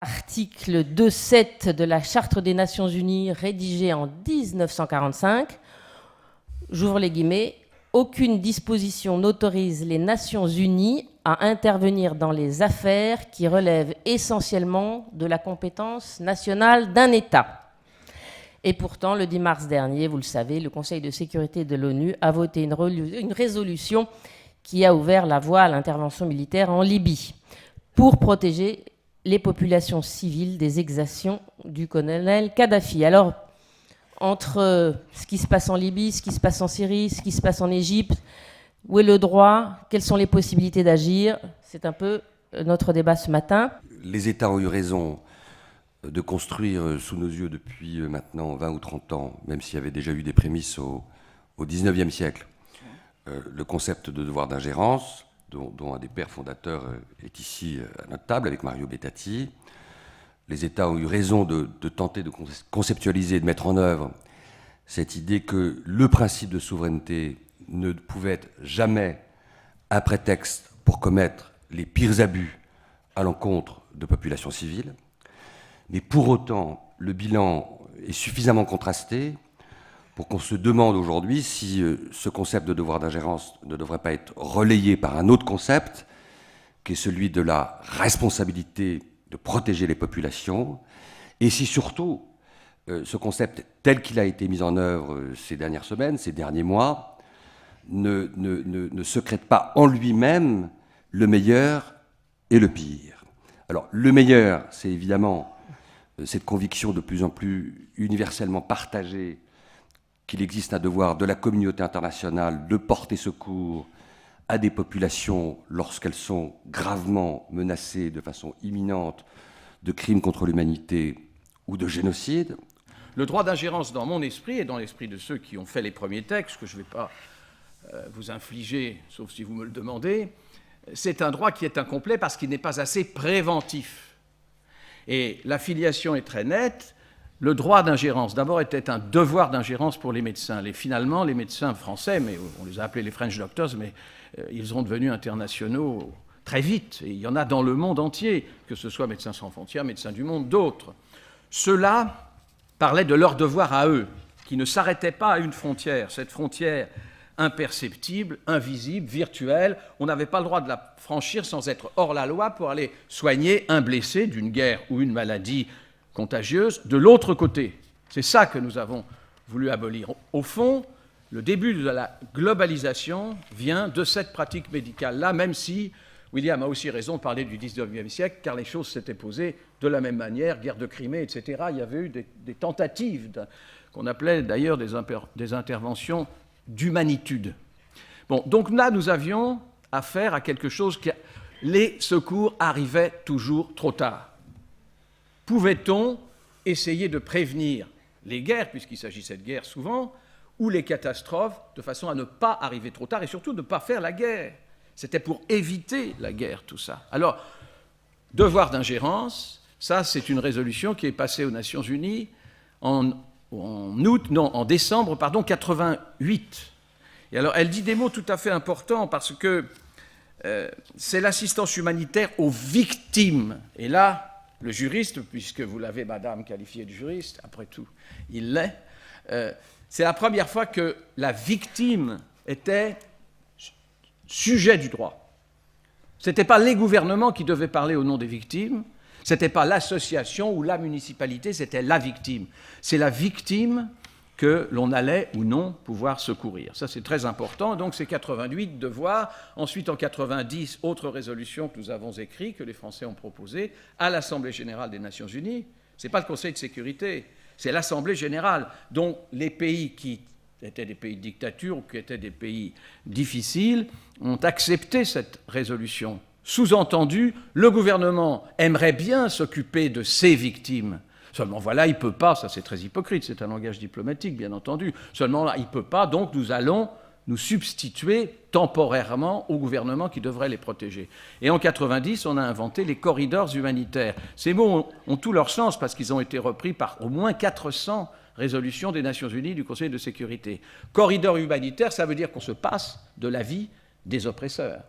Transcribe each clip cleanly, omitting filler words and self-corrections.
Article 2.7 de la Charte des Nations Unies, rédigée en 1945, j'ouvre les guillemets, « Aucune disposition n'autorise les Nations Unies à intervenir dans les affaires qui relèvent essentiellement de la compétence nationale d'un État. » Et pourtant, le 10 mars dernier, vous le savez, le Conseil de sécurité de l'ONU a voté une résolution qui a ouvert la voie à l'intervention militaire en Libye pour protéger les populations civiles des exactions du colonel Kadhafi. Alors, entre ce qui se passe en Libye, ce qui se passe en Syrie, ce qui se passe en Égypte, où est le droit? Quelles sont les possibilités d'agir? C'est un peu notre débat ce matin. Les États ont eu raison de construire sous nos yeux depuis maintenant 20 ou 30 ans, même s'il y avait déjà eu des prémices au XIXe siècle, le concept de devoir d'ingérence, dont un des pères fondateurs est ici à notre table, avec Mario Bettati. Les États ont eu raison de tenter de conceptualiser et de mettre en œuvre cette idée que le principe de souveraineté ne pouvait être jamais un prétexte pour commettre les pires abus à l'encontre de populations civiles. Mais pour autant, le bilan est suffisamment contrasté pour qu'on se demande aujourd'hui si ce concept de devoir d'ingérence ne devrait pas être relayé par un autre concept, qui est celui de la responsabilité de protéger les populations, et si surtout ce concept tel qu'il a été mis en œuvre ces dernières semaines, ces derniers mois, ne secrète pas en lui-même le meilleur et le pire. Alors le meilleur, c'est évidemment cette conviction de plus en plus universellement partagée qu'il existe un devoir de la communauté internationale de porter secours à des populations lorsqu'elles sont gravement menacées de façon imminente de crimes contre l'humanité ou de génocide. Le droit d'ingérence dans mon esprit et dans l'esprit de ceux qui ont fait les premiers textes, que je ne vais pas vous infliger, sauf si vous me le demandez, c'est un droit qui est incomplet parce qu'il n'est pas assez préventif. Et la filiation est très nette. Le droit d'ingérence, d'abord, était un devoir d'ingérence pour les médecins. Finalement, les médecins français, mais on les a appelés les French doctors, mais ils sont devenus internationaux très vite. Et il y en a dans le monde entier, que ce soit Médecins sans frontières, Médecins du monde, d'autres. Ceux-là parlaient de leur devoir à eux, qui ne s'arrêtait pas à une frontière. Cette frontière imperceptible, invisible, virtuelle, on n'avait pas le droit de la franchir sans être hors la loi pour aller soigner un blessé d'une guerre ou une maladie contagieuse de l'autre côté. C'est ça que nous avons voulu abolir. Au fond, le début de la globalisation vient de cette pratique médicale-là, même si William a aussi raison de parler du XIXe siècle, car les choses s'étaient posées de la même manière, guerre de Crimée, etc. Il y avait eu des tentatives, qu'on appelait d'ailleurs des interventions d'humanitude. Bon, donc là, nous avions affaire à quelque chose qui... Les secours arrivaient toujours trop tard. Pouvait-on essayer de prévenir les guerres, puisqu'il s'agissait de guerres souvent, ou les catastrophes, de façon à ne pas arriver trop tard et surtout de ne pas faire la guerre? C'était pour éviter la guerre, tout ça. Alors, devoir d'ingérence, ça, c'est une résolution qui est passée aux Nations Unies en décembre 88. Et alors, elle dit des mots tout à fait importants parce que c'est l'assistance humanitaire aux victimes. Et là, le juriste, puisque vous l'avez, madame, qualifié de juriste, après tout, il l'est, c'est la première fois que la victime était sujet du droit. Ce n'était pas les gouvernements qui devaient parler au nom des victimes, ce n'était pas l'association ou la municipalité, c'était la victime. C'est la victime que l'on allait ou non pouvoir secourir. Ça, c'est très important. Donc, c'est 88, devoir. Ensuite, en 90, autre résolution que nous avons écrite, que les Français ont proposée, à l'Assemblée générale des Nations unies. Ce n'est pas le Conseil de sécurité, c'est l'Assemblée générale, dont les pays qui étaient des pays de dictature ou qui étaient des pays difficiles ont accepté cette résolution. Sous-entendu, le gouvernement aimerait bien s'occuper de ses victimes. Seulement, voilà, il ne peut pas, ça c'est très hypocrite, c'est un langage diplomatique, bien entendu. Seulement, là, il ne peut pas, donc nous allons nous substituer temporairement au gouvernement qui devrait les protéger. Et en 90, on a inventé les corridors humanitaires. Ces mots ont tout leur sens parce qu'ils ont été repris par au moins 400 résolutions des Nations Unies du Conseil de sécurité. Corridor humanitaire, ça veut dire qu'on se passe de la vie des oppresseurs.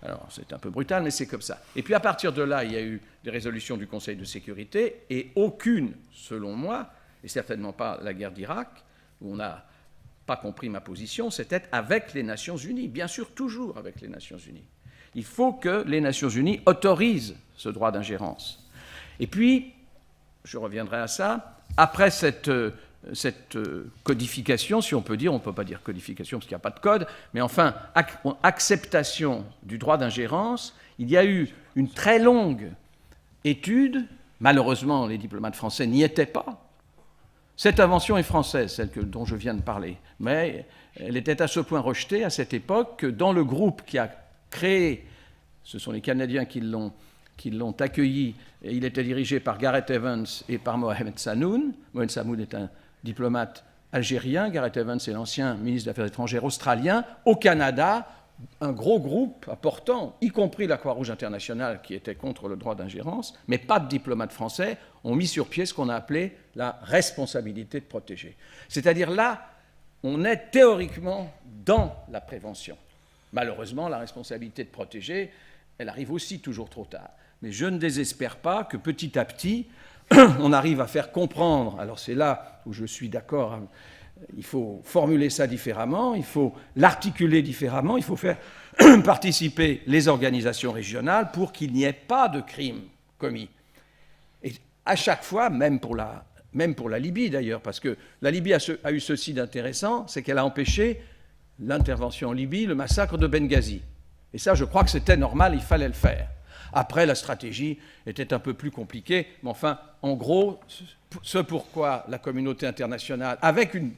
Alors, c'est un peu brutal, mais c'est comme ça. Et puis, à partir de là, il y a eu des résolutions du Conseil de sécurité, et aucune, selon moi, et certainement pas la guerre d'Irak, où on n'a pas compris ma position, c'était avec les Nations Unies, bien sûr, toujours avec les Nations Unies. Il faut que les Nations Unies autorisent ce droit d'ingérence. Et puis, je reviendrai à ça, après cette codification, si on peut dire, on ne peut pas dire codification parce qu'il n'y a pas de code, mais enfin, acceptation du droit d'ingérence, il y a eu une très longue étude, malheureusement les diplomates français n'y étaient pas. Cette invention est française, celle dont je viens de parler, mais elle était à ce point rejetée à cette époque que dans le groupe qui a créé, ce sont les Canadiens qui l'ont accueilli, et il était dirigé par Gareth Evans et par Mohamed Sanoun. Mohamed Sanoun est un diplomate algérien, Gareth Evans est l'ancien ministre des Affaires étrangères australien. Au Canada, un gros groupe important, y compris la Croix-Rouge internationale qui était contre le droit d'ingérence, mais pas de diplomates français, ont mis sur pied ce qu'on a appelé la responsabilité de protéger. C'est-à-dire là, on est théoriquement dans la prévention. Malheureusement, la responsabilité de protéger, elle arrive aussi toujours trop tard. Mais je ne désespère pas que petit à petit, on arrive à faire comprendre, alors c'est là où je suis d'accord, il faut formuler ça différemment, il faut l'articuler différemment, il faut faire participer les organisations régionales pour qu'il n'y ait pas de crimes commis. Et à chaque fois, même pour la Libye d'ailleurs, parce que la Libye a eu ceci d'intéressant, c'est qu'elle a empêché l'intervention en Libye, le massacre de Benghazi. Et ça, je crois que c'était normal, il fallait le faire. Après, la stratégie était un peu plus compliquée, mais enfin, en gros, ce pourquoi la communauté internationale, avec une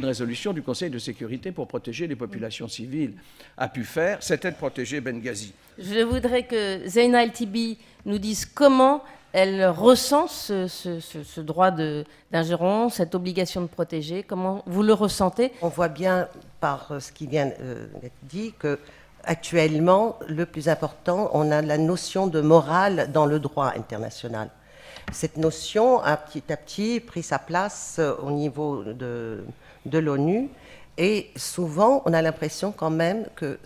résolution du Conseil de sécurité pour protéger les populations civiles, a pu faire, c'était de protéger Benghazi. Je voudrais que Zeina El-Tibi nous dise comment elle ressent ce droit d'ingérence, cette obligation de protéger. Comment vous le ressentez? On voit bien par ce qui vient d'être dit que actuellement, le plus important, on a la notion de morale dans le droit international. Cette notion a petit à petit pris sa place au niveau de l'ONU et souvent, on a l'impression quand même que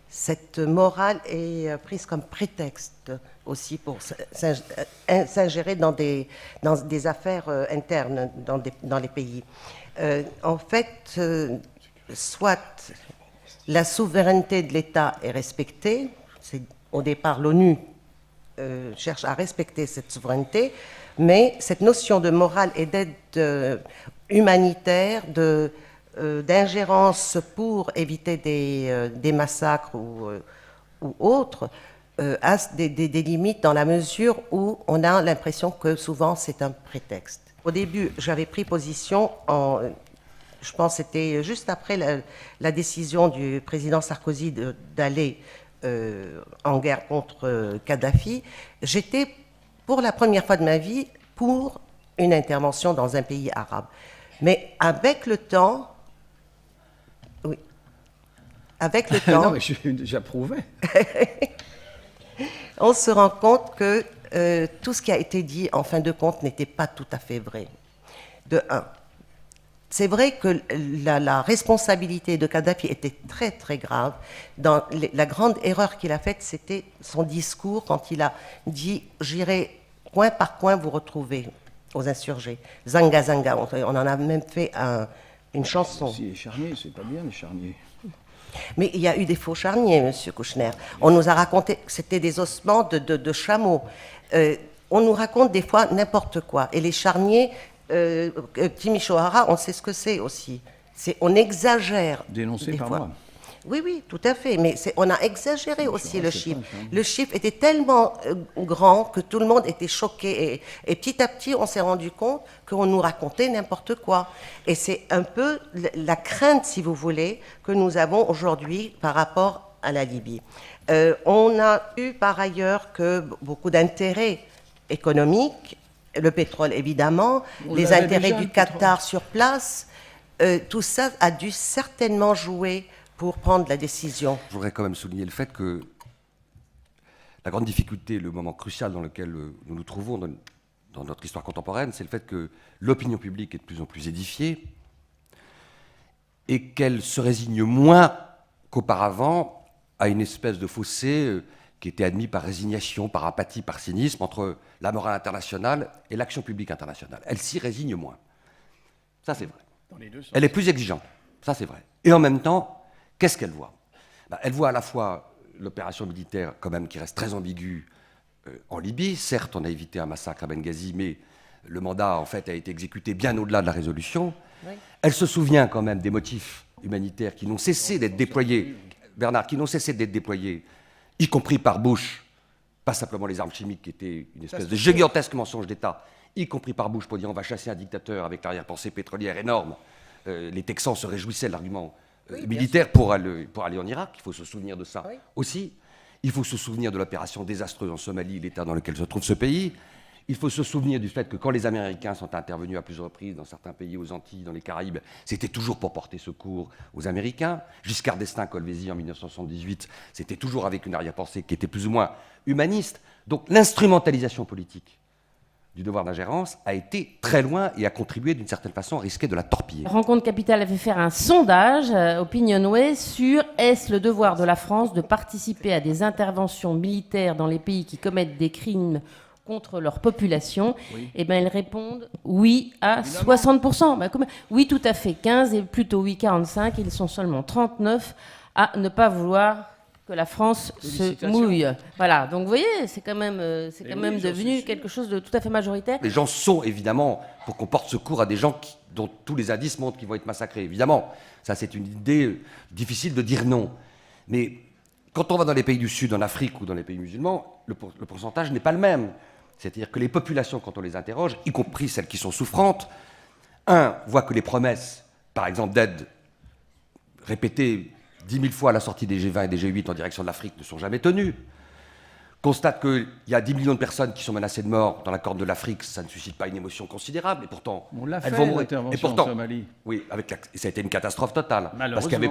cette morale est prise comme prétexte aussi pour s'ingérer dans des affaires internes dans les pays. En fait, soit la souveraineté de l'État est respectée, au départ l'ONU cherche à respecter cette souveraineté, mais cette notion de morale et d'aide humanitaire, d'ingérence pour éviter des massacres ou autres, a des limites dans la mesure où on a l'impression que souvent c'est un prétexte. Au début, j'avais pris position je pense que c'était juste après la décision du président Sarkozy d'aller en guerre contre Kadhafi. J'étais, pour la première fois de ma vie, pour une intervention dans un pays arabe. Mais avec le temps... Oui. Avec le temps... Non, mais j'approuvais. On se rend compte que tout ce qui a été dit, en fin de compte, n'était pas tout à fait vrai. De un. C'est vrai que la responsabilité de Kadhafi était très, très grave. La grande erreur qu'il a faite, c'était son discours quand il a dit « J'irai coin par coin vous retrouver aux insurgés ». Zanga Zanga, on en a même fait une chanson. Si les charniers, c'est pas bien les charniers. Mais il y a eu des faux charniers, Monsieur Kouchner. On nous a raconté que c'était des ossements de chameaux. On nous raconte des fois n'importe quoi. Et les charniers... Timisoara, on sait ce que c'est aussi. On exagère. Dénoncé par moi. Oui, oui, tout à fait. Mais on a exagéré aussi le chiffre. Le chiffre était tellement grand que tout le monde était choqué. Et petit à petit, on s'est rendu compte qu'on nous racontait n'importe quoi. Et c'est un peu la crainte, si vous voulez, que nous avons aujourd'hui par rapport à la Libye. On a eu par ailleurs que beaucoup d'intérêts économiques, le pétrole évidemment, les intérêts du Qatar sur place, tout ça a dû certainement jouer pour prendre la décision. Je voudrais quand même souligner le fait que la grande difficulté, le moment crucial dans lequel nous nous trouvons dans notre histoire contemporaine, c'est le fait que l'opinion publique est de plus en plus édifiée et qu'elle se résigne moins qu'auparavant à une espèce de fossé qui était admis par résignation, par apathie, par cynisme entre la morale internationale et l'action publique internationale. Elle s'y résigne moins. Ça, c'est vrai. Dans les deux sens. Elle est plus exigeante. Ça, c'est vrai. Et en même temps, qu'est-ce qu'elle voit? Elle voit à la fois l'opération militaire, quand même, qui reste très ambiguë en Libye. Certes, on a évité un massacre à Benghazi, mais le mandat, en fait, a été exécuté bien au-delà de la résolution. Oui. Elle se souvient quand même des motifs humanitaires qui n'ont cessé d'être déployés, Bernard, qui n'ont cessé d'être déployés, y compris par Bush, pas simplement les armes chimiques, qui étaient une espèce de gigantesque mensonge d'État, y compris par Bush pour dire on va chasser un dictateur avec l'arrière-pensée pétrolière énorme. Les Texans se réjouissaient de l'argument militaire pour aller en Irak. Il faut se souvenir de ça aussi. Il faut se souvenir de l'opération désastreuse en Somalie, l'état dans lequel se trouve ce pays. Il faut se souvenir du fait que quand les Américains sont intervenus à plusieurs reprises dans certains pays, aux Antilles, dans les Caraïbes, c'était toujours pour porter secours aux Américains. Giscard d'Estaing, Colvézi en 1978, c'était toujours avec une arrière-pensée qui était plus ou moins humaniste. Donc l'instrumentalisation politique du devoir d'ingérence a été très loin et a contribué d'une certaine façon à risquer de la torpiller. Rencontre Capitale avait fait un sondage, Opinionway, sur est-ce le devoir de la France de participer à des interventions militaires dans les pays qui commettent des crimes contre leur population. Oui. Eh bien, ils répondent oui à 60%. Oui, tout à fait, 15 et plutôt oui, 45. Ils sont seulement 39 à ne pas vouloir que la France se mouille. Voilà, donc vous voyez, c'est quand même devenu quelque chose de tout à fait majoritaire. Les gens sont évidemment pour qu'on porte secours à des gens dont tous les indices montrent qu'ils vont être massacrés. Évidemment, ça c'est une idée difficile de dire non. Mais quand on va dans les pays du Sud, en Afrique ou dans les pays musulmans, le pourcentage n'est pas le même. C'est-à-dire que les populations, quand on les interroge, y compris celles qui sont souffrantes, voient que les promesses, par exemple d'aide répétées 10 000 fois à la sortie des G20 et des G8 en direction de l'Afrique ne sont jamais tenues. Constate qu'il y a 10 millions de personnes qui sont menacées de mort dans la Corne de l'Afrique, ça ne suscite pas une émotion considérable, et pourtant... On l'a fait, l'intervention en Somalie. Oui, et ça a été une catastrophe totale. Parce qu'il n'y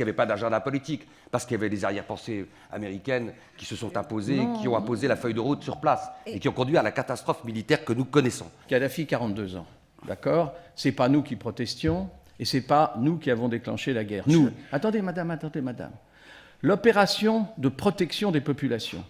avait pas d'agenda politique, parce qu'il y avait des arrière-pensées américaines qui se sont imposées, qui ont imposé la feuille de route sur place, et qui ont conduit à la catastrophe militaire que nous connaissons. Kadhafi, 42 ans, d'accord? C'est pas nous qui protestions, et c'est pas nous qui avons déclenché la guerre. Nous. Attendez, madame. L'opération de protection des populations.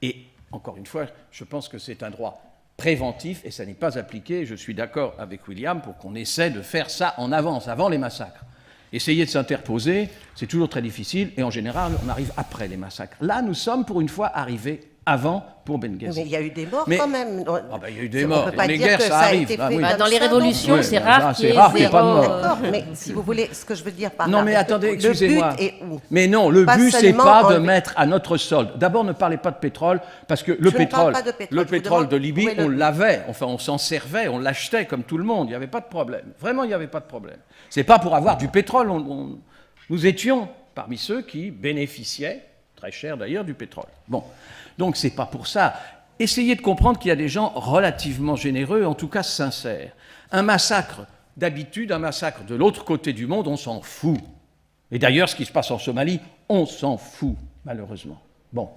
Et, encore une fois, je pense que c'est un droit préventif et ça n'est pas appliqué. Je suis d'accord avec William pour qu'on essaie de faire ça en avance, avant les massacres. Essayer de s'interposer, c'est toujours très difficile et en général, on arrive après les massacres. Là, nous sommes pour une fois arrivés avant pour Benghazi. Mais il y a eu des morts quand même. Il y a eu des morts. Les guerres, ça arrive. Dans les révolutions, c'est rare qu'il y ait zéro. D'accord, mais si vous voulez, ce que je veux dire par là... Non, mais attendez, excusez-moi. Le but est où? Mais non, le but, c'est pas de mettre à notre solde. D'abord, ne parlez pas de pétrole, parce que le pétrole de Libye, on l'avait. Enfin, on s'en servait, on l'achetait comme tout le monde. Il n'y avait pas de problème. Vraiment, il n'y avait pas de problème. C'est pas pour avoir du pétrole. Nous étions parmi ceux qui bénéficiaient, très cher d'ailleurs, du pétrole. Bon. Donc, c'est pas pour ça. Essayez de comprendre qu'il y a des gens relativement généreux, en tout cas sincères. Un massacre d'habitude, un massacre de l'autre côté du monde, on s'en fout. Et d'ailleurs, ce qui se passe en Somalie, on s'en fout, malheureusement. Bon,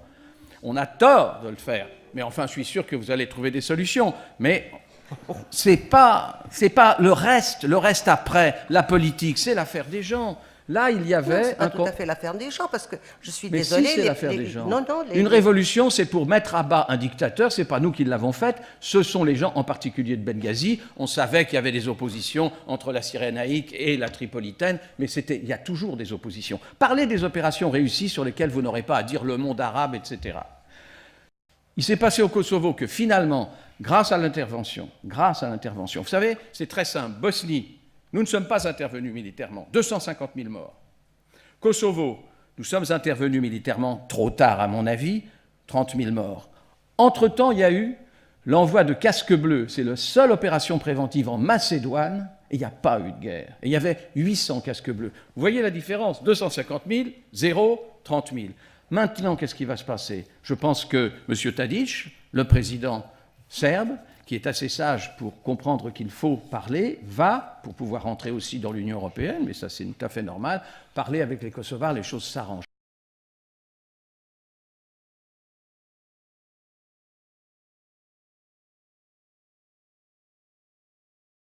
on a tort de le faire, mais enfin, je suis sûr que vous allez trouver des solutions. Mais c'est pas le reste après, la politique, c'est l'affaire des gens. Là, il y avait... c'est pas tout à fait l'affaire des gens, parce que je suis désolée... Mais si, c'est l'affaire des gens. Une révolution, c'est pour mettre à bas un dictateur, c'est pas nous qui l'avons faite, ce sont les gens, en particulier de Benghazi. On savait qu'il y avait des oppositions entre la Cyrénaïque et la Tripolitaine, mais il y a toujours des oppositions. Parlez des opérations réussies sur lesquelles vous n'aurez pas à dire le monde arabe, etc. Il s'est passé au Kosovo que finalement, grâce à l'intervention, vous savez, c'est très simple, Bosnie, nous ne sommes pas intervenus militairement. 250 000 morts. Kosovo, nous sommes intervenus militairement trop tard, à mon avis, 30 000 morts. Entre-temps, il y a eu l'envoi de casques bleus. C'est la seule opération préventive en Macédoine, et il n'y a pas eu de guerre. Et il y avait 800 casques bleus. Vous voyez la différence? 250 000, 0, 30 000. Maintenant, qu'est-ce qui va se passer? Je pense que M. Tadic, le président serbe, qui est assez sage pour comprendre qu'il faut parler, va, pour pouvoir rentrer aussi dans l'Union européenne, mais ça c'est tout à fait normal, parler avec les Kosovars, les choses s'arrangent.